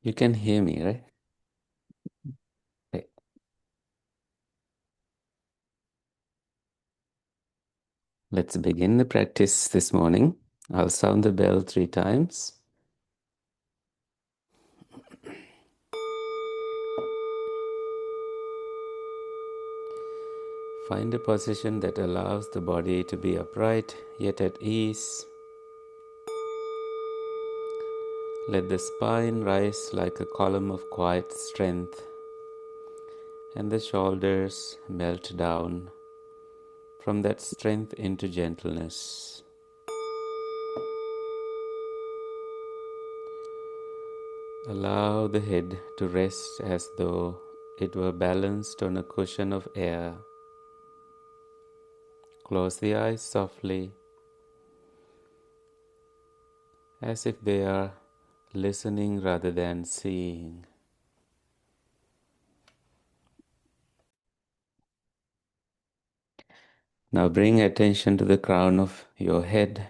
You can hear me, right? Okay. Let's begin the practice this morning. I'll sound the bell 3 times. Find a position that allows the body to be upright yet at ease. Let the spine rise like a column of quiet strength, and the shoulders melt down from that strength into gentleness. Allow the head to rest as though it were balanced on a cushion of air. Close the eyes softly, as if they are listening rather than seeing. Now bring attention to the crown of your head.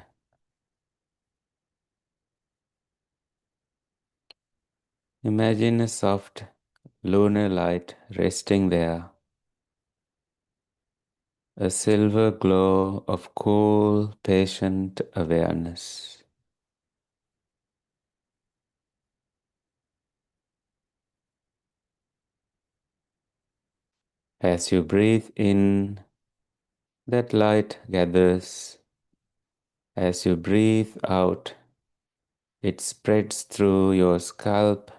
Imagine a soft lunar light resting there, a silver glow of cool, patient awareness. As you breathe in, that light gathers. As you breathe out, it spreads through your scalp,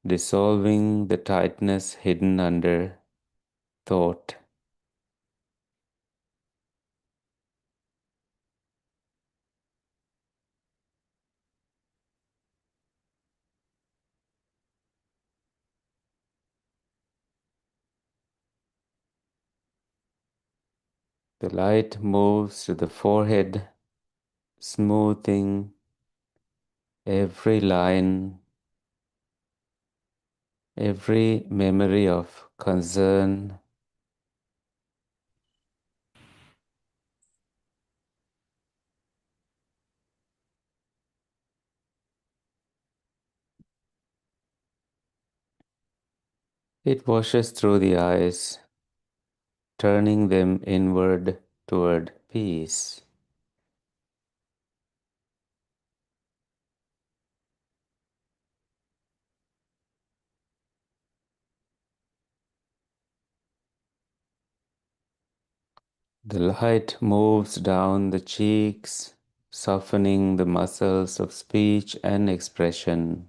dissolving the tightness hidden under thought. The light moves to the forehead, smoothing every line, every memory of concern. It washes through the eyes, turning them inward toward peace. The light moves down the cheeks, softening the muscles of speech and expression.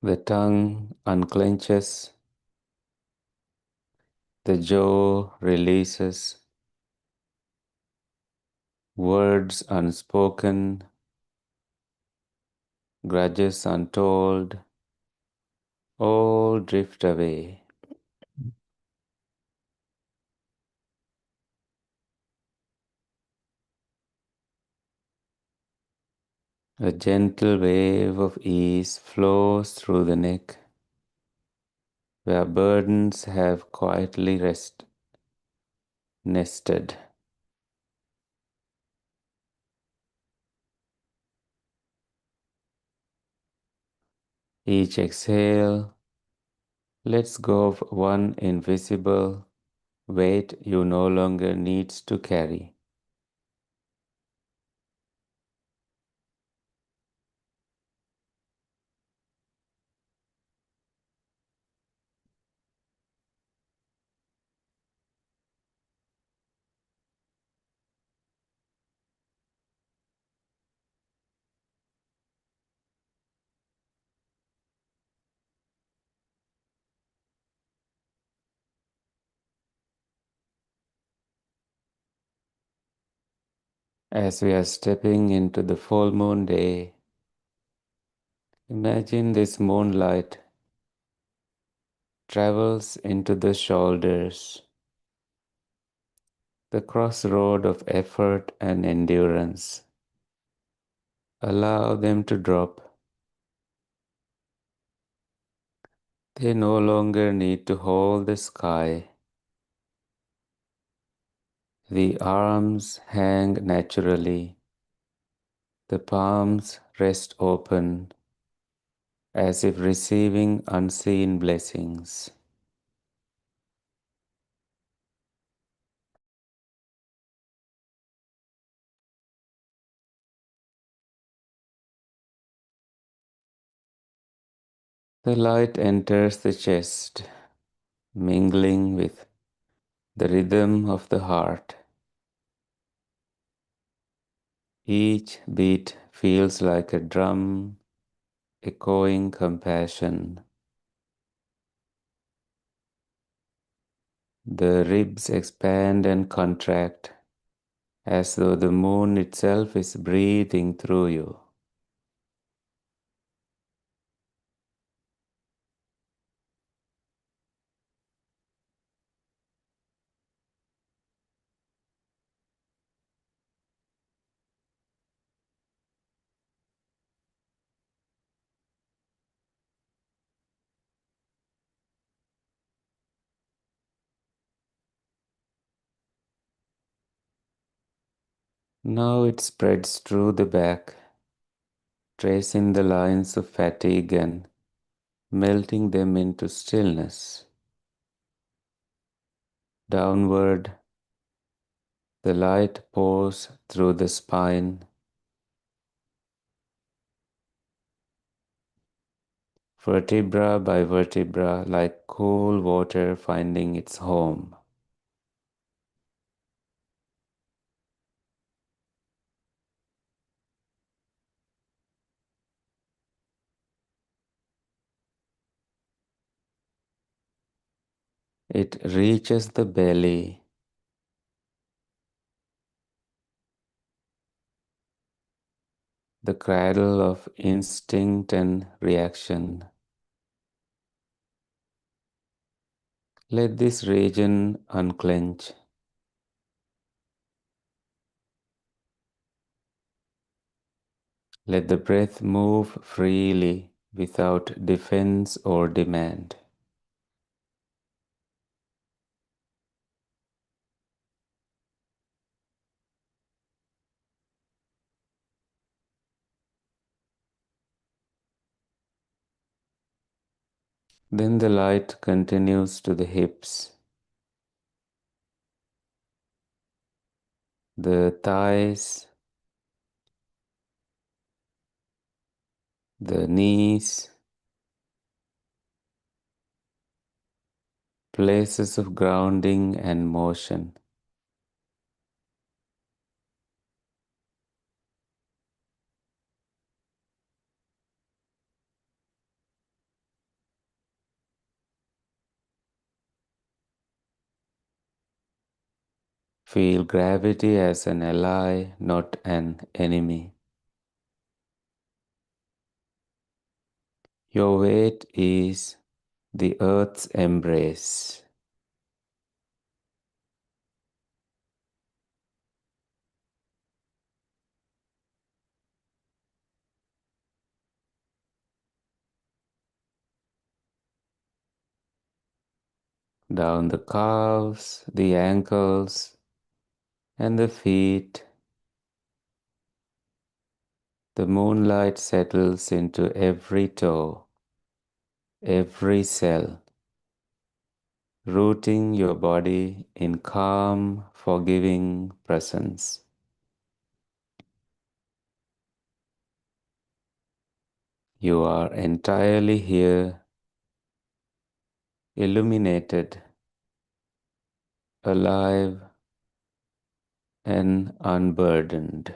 The tongue unclenches, the jaw releases, words unspoken, grudges untold, all drift away. A gentle wave of ease flows through the neck, where burdens have quietly nested. Each exhale lets go of one invisible weight you no longer need to carry. As we are stepping into the full moon day, imagine this moonlight travels into the shoulders, the crossroad of effort and endurance. Allow them to drop. They no longer need to hold the sky. The arms hang naturally. The palms rest open as if receiving unseen blessings. The light enters the chest, mingling with the rhythm of the heart. Each beat feels like a drum echoing compassion. The ribs expand and contract as though the moon itself is breathing through you. Now it spreads through the back, tracing the lines of fatigue and melting them into stillness. Downward, the light pours through the spine, vertebra by vertebra, like cool water finding its home. It reaches the belly, the cradle of instinct and reaction. Let this region unclench. Let the breath move freely without defense or demand. Then the light continues to the hips, the thighs, the knees, places of grounding and motion. Feel gravity as an ally, not an enemy. Your weight is the earth's embrace. Down the calves, the ankles, and the feet, the moonlight settles into every toe, every cell, rooting your body in calm, forgiving presence. You are entirely here, illuminated, alive, and unburdened.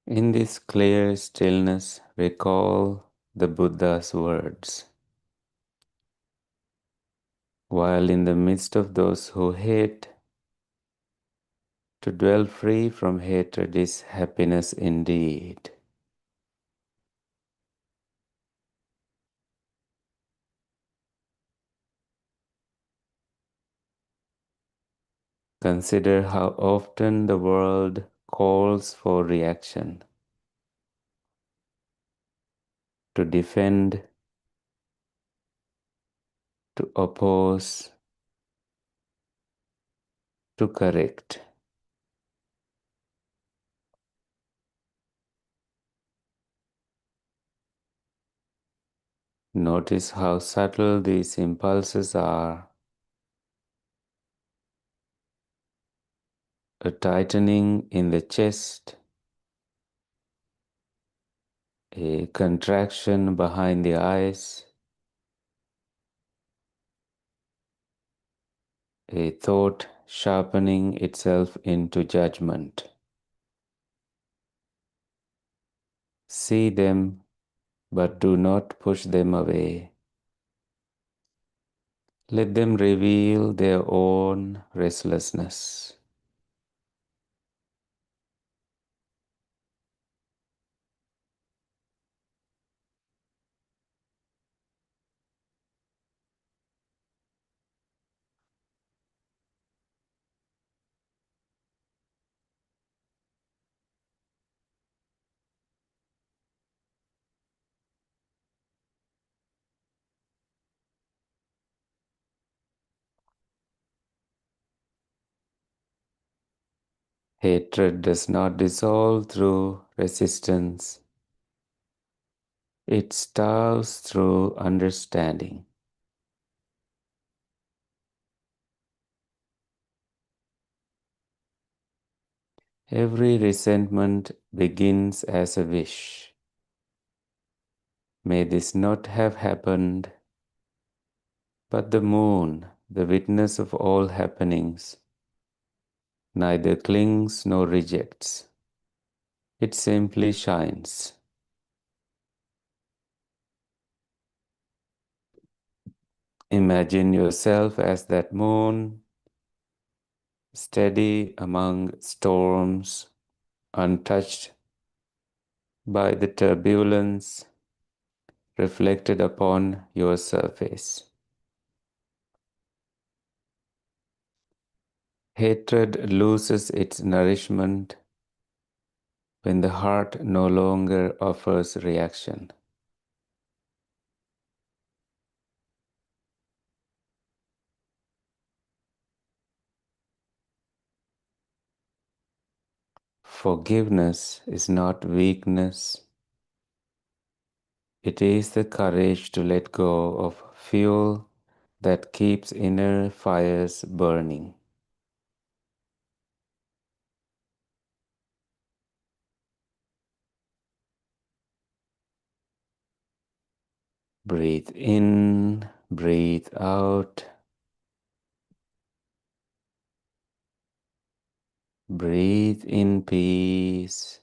In this clear stillness, recall the Buddha's words. While in the midst of those who hate, to dwell free from hatred is happiness indeed. Consider how often the world calls for reaction, to defend, to oppose, to correct. Notice how subtle these impulses are. A tightening in the chest, a contraction behind the eyes, a thought sharpening itself into judgment. See them, but do not push them away. Let them reveal their own restlessness. Hatred does not dissolve through resistance. It starves through understanding. Every resentment begins as a wish. May this not have happened, but the moon, the witness of all happenings, neither clings nor rejects. It simply shines. Imagine yourself as that moon, steady among storms, untouched by the turbulence reflected upon your surface. Hatred loses its nourishment when the heart no longer offers reaction. Forgiveness is not weakness. It is the courage to let go of fuel that keeps inner fires burning. Breathe in, breathe out. Breathe in peace.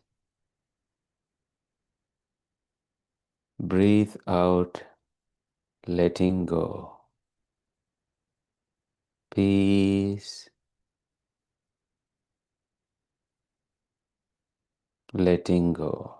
Breathe out, letting go. Peace, letting go.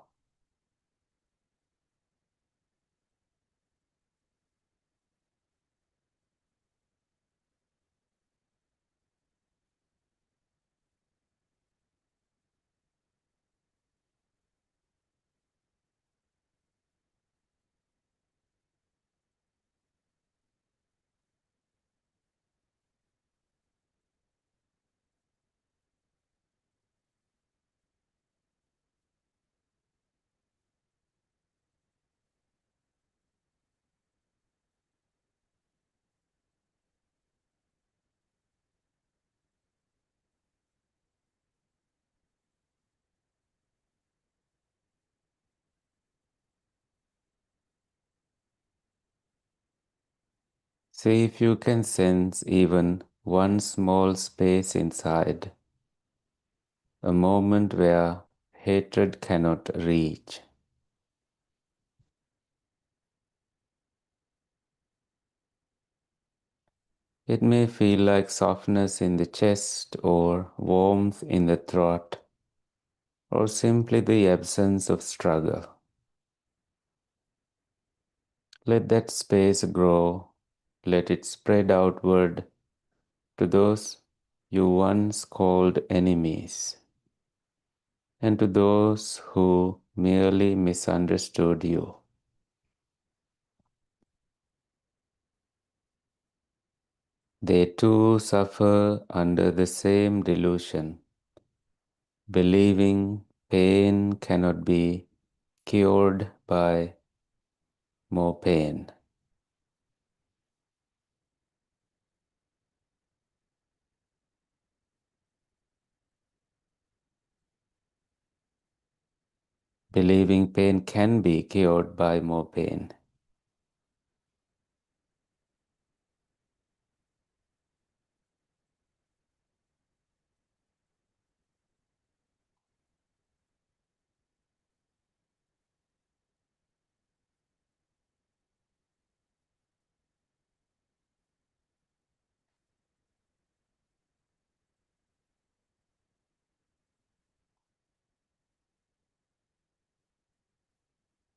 See if you can sense even one small space inside, a moment where hatred cannot reach. It may feel like softness in the chest or warmth in the throat or simply the absence of struggle. Let that space grow. Let it spread outward to those you once called enemies and to those who merely misunderstood you. They too suffer under the same delusion, believing pain cannot be cured by more pain. Believing pain can be cured by more pain.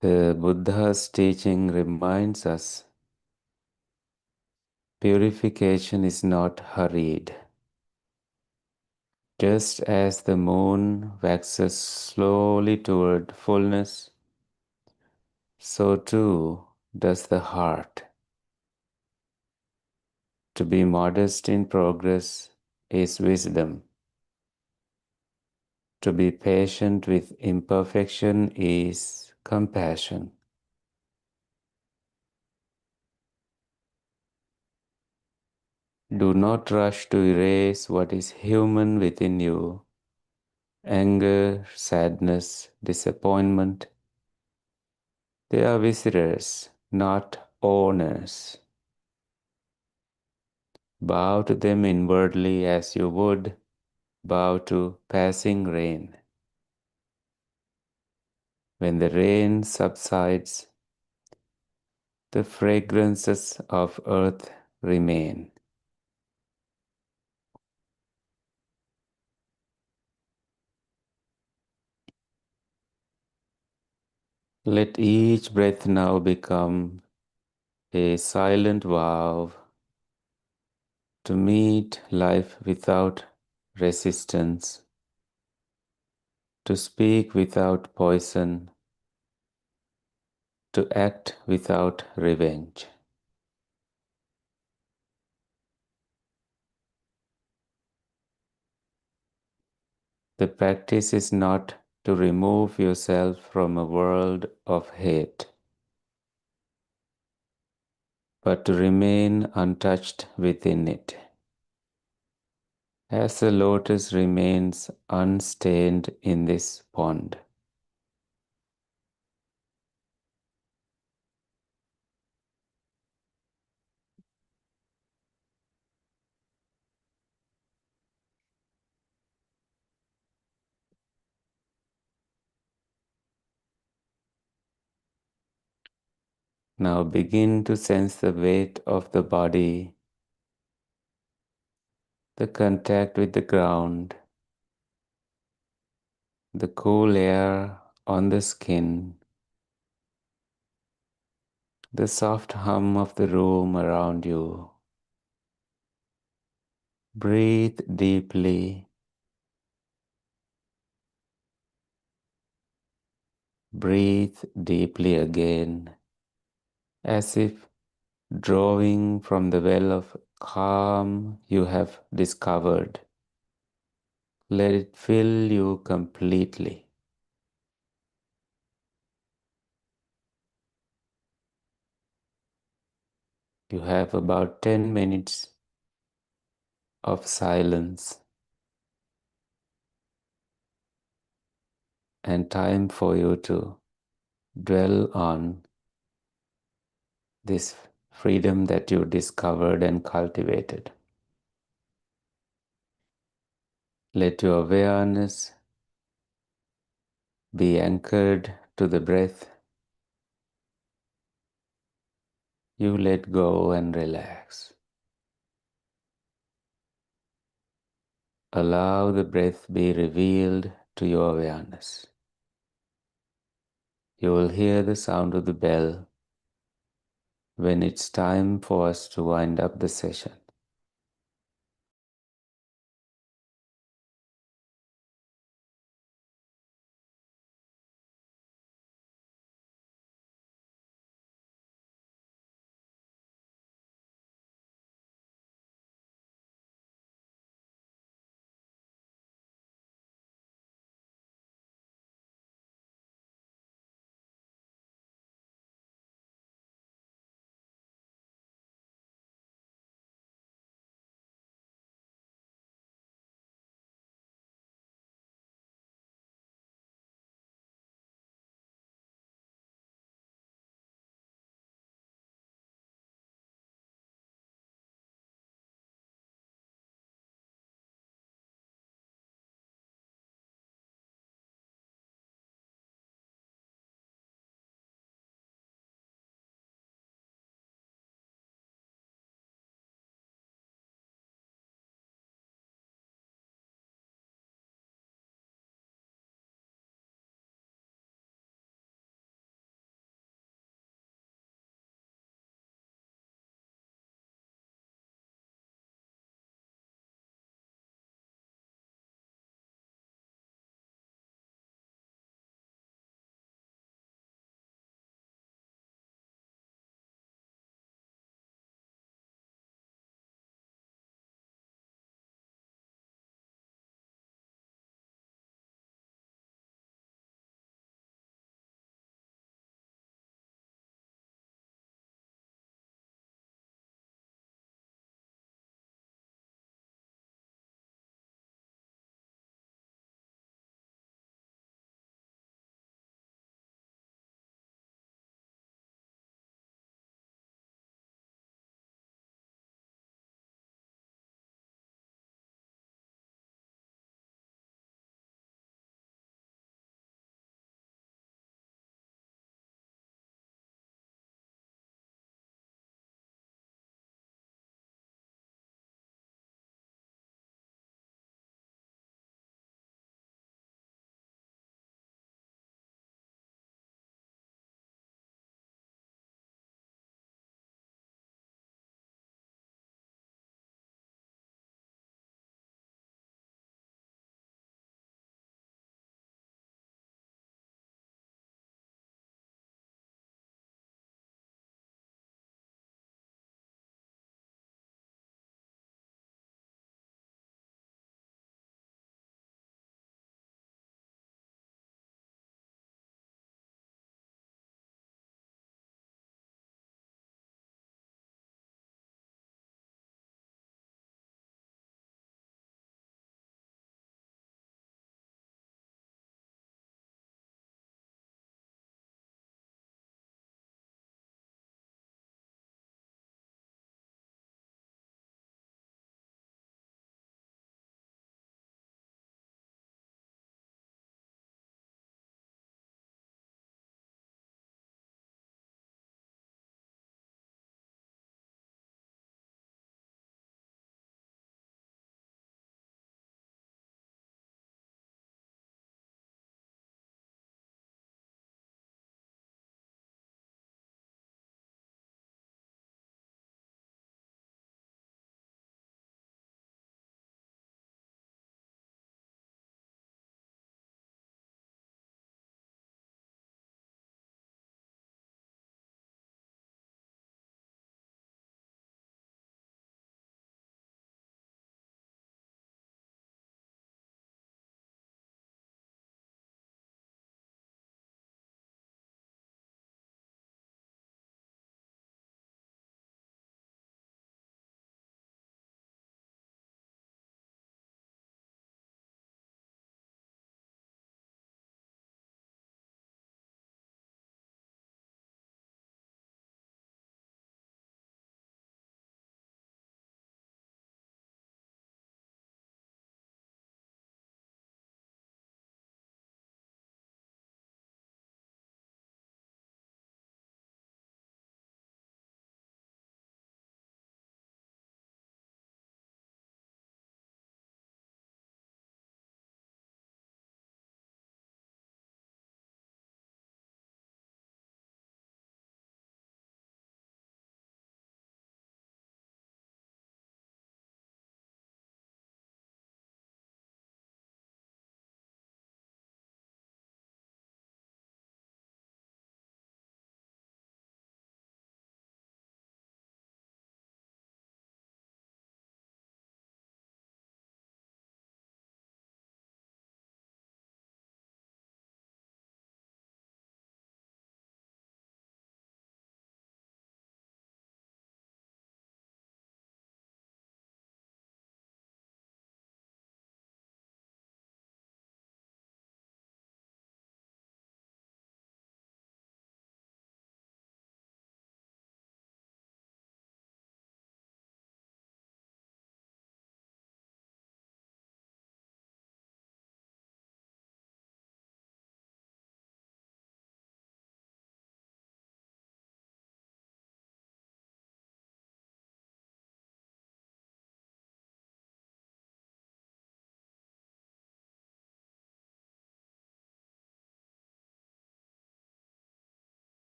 The Buddha's teaching reminds us purification is not hurried. Just as the moon waxes slowly toward fullness, so too does the heart. To be modest in progress is wisdom. To be patient with imperfection is compassion. Do not rush to erase what is human within you. Anger, sadness, disappointment. They are visitors, not owners. Bow to them inwardly as you would bow to passing rain. When the rain subsides, the fragrances of earth remain. Let each breath now become a silent vow to meet life without resistance, to speak without poison, to act without revenge. The practice is not to remove yourself from a world of hate, but to remain untouched within it. As the lotus remains unstained in this pond. Now begin to sense the weight of the body, the contact with the ground, the cool air on the skin, the soft hum of the room around you. Breathe deeply. Breathe deeply again, as if drawing from the well of calm you have discovered. Let it fill you completely. You have about 10 minutes of silence and time for you to dwell on this freedom that you discovered and cultivated. Let your awareness Be anchored to the breath. You let go and relax. Allow the breath be revealed to your awareness. You will hear the sound of the bell when it's time for us to wind up the session.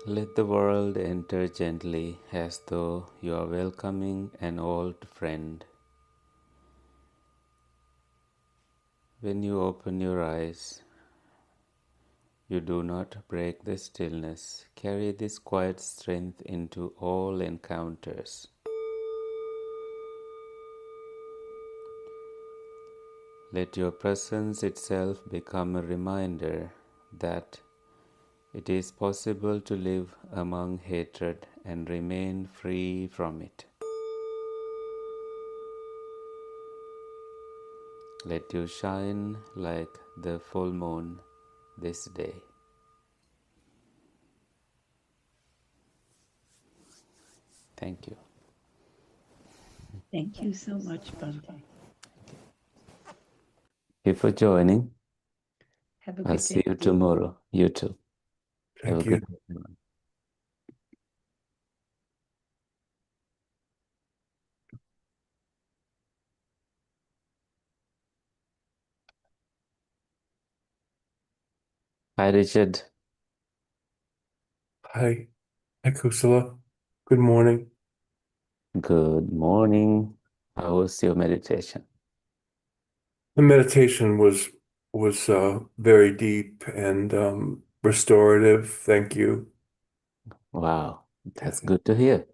Let the world enter gently as though you are welcoming an old friend. When you open your eyes, you do not break the stillness. Carry this quiet strength into all encounters. Let your presence itself become a reminder that it is possible to live among hatred and remain free from it. Let you shine like the full moon this day. Thank you. Thank you so much, Bhante. Thank you for joining. Have a I'll good see day. you tomorrow. You too. Have a Thank good you. day, everyone. Hi, Richard. Hi. Hi, Kusala. Good morning. Good morning. How was your meditation? The meditation was very deep and restorative. Thank you. Wow, Yeah. that's good to hear.